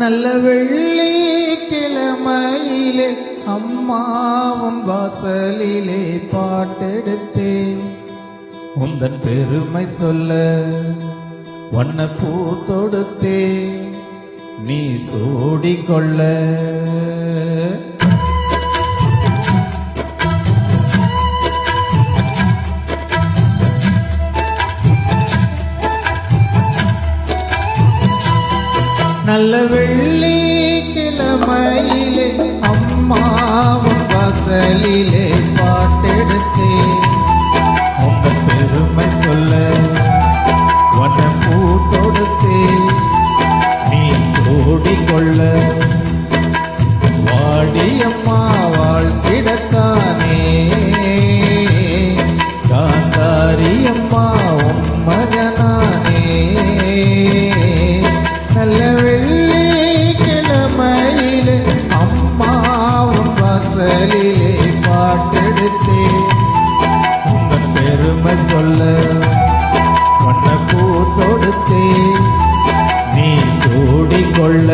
நல்ல வெள்ளிக்கிழமையிலே அம்மாவும் வாசலிலே பாட்டெடுத்தேன். உந்தன் பெருமை சொல்ல வண்ண பூ தொடுத்தே நீ சூடிக்கொள்ள. நல்ல வெள்ளிக்கிழமையிலே அம்மாவும் வாசலிலே பாட்டெடுத்தே உங்கள் பெருமை சொல்ல வண்ண பூ தொடுத்தே நீ சூடிக்கொள்ள. வாடியம்மா வாழ்த்திடத்தானே காந்தாரியம்மா மகனானே. நல்ல வெள்ளிக்கிழமையிலே அம்மாவும் வாசலிலே பாட்டெடுத்தே உங்கள் பெருமை சொல்ல வண்ண பூ தொடுத்தே நீ சூடிக்கொள்ள.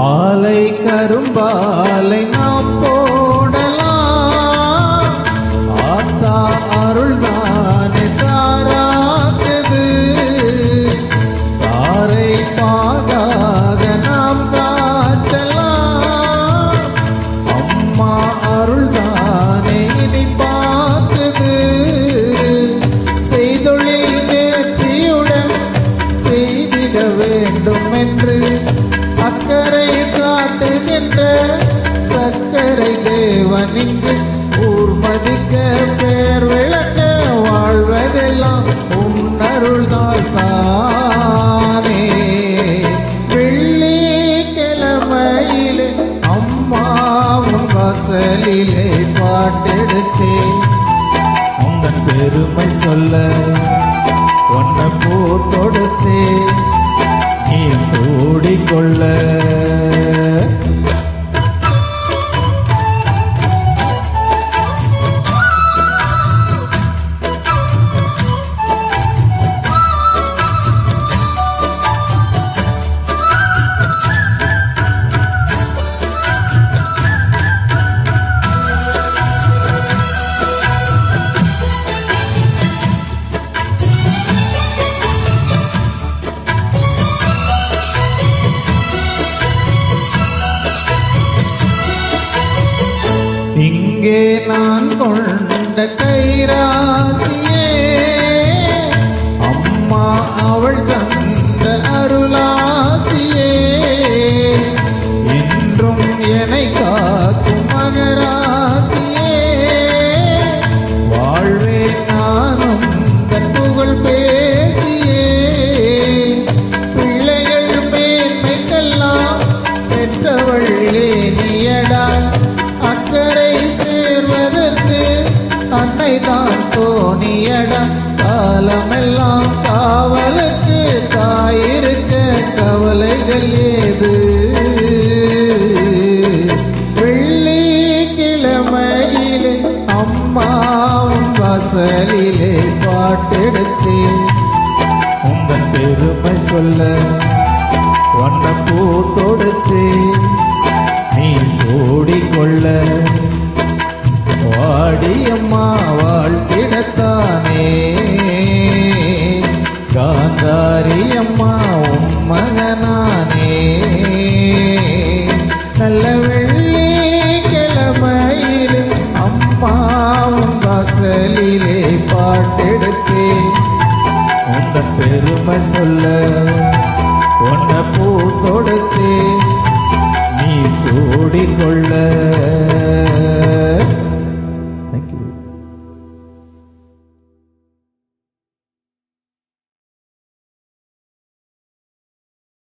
ஆலை கரும்பாலை நாம் போடலாம், ஆத்தா அருள்தானே சாராக்குது. சாரை பாகாக நாம் காய்ச்சலாம், அம்மா அருள்தானே இனி பார்க்குது. செய்தொழில் நேர்த்தியுடன் செய்திட வேண்டும் என்று அக்கறை காட்டுகின்ற சக்கரை தேவனிங்கு ஊர் மதிக்க பேர் விளக்க வாழ்வதெல்லாம் உன்னருள்தால் தானே. வெள்ளிக்கிழமையிலே அம்மாவும் வாசலிலே பாட்டெடுத்தே உங்கள் பெருமை சொல்ல ஒன்ன பூ தொடுத்தே நீ சூடிக்கொள்ள. இங்கே நான் கொண்ட கைராசியே அம்மா அவள் தந்த அருளாசியே என்றும் என்னை காக்கும் மகராசியே. வாழ்வே நானும் தன் புகழ் பேசியே பிள்ளைகள் மேன்மைக்கெல்லாம் பெற்றவள் நீயடா. அக்கறை சேர்வதற்கு அன்னை தான் தோணியடா. காலமெல்லாம் காவலுக்கு தாயிருக்க கவலைகள் ஏது. வெள்ளிக்கிழமையிலே அம்மாவும் வாசலிலே பாட்டெடுத்தே உங்கள் பெருமை சொல்ல வண்ண பூ தொடுத்தே நீ சூடிக்கொள்ள. வாடியம்மா வாழ்த்திடத்தானே காந்தாரியம்மா மகனானே. நல்ல வெள்ளிக்கிழமையிலே அம்மாவும் வாசலிலே பாட்டெடுத்தே உங்கள் பெருமை சொல்ல ஒன்ன பூ தொடுத்தே நீ சூடிக்கொள்ள.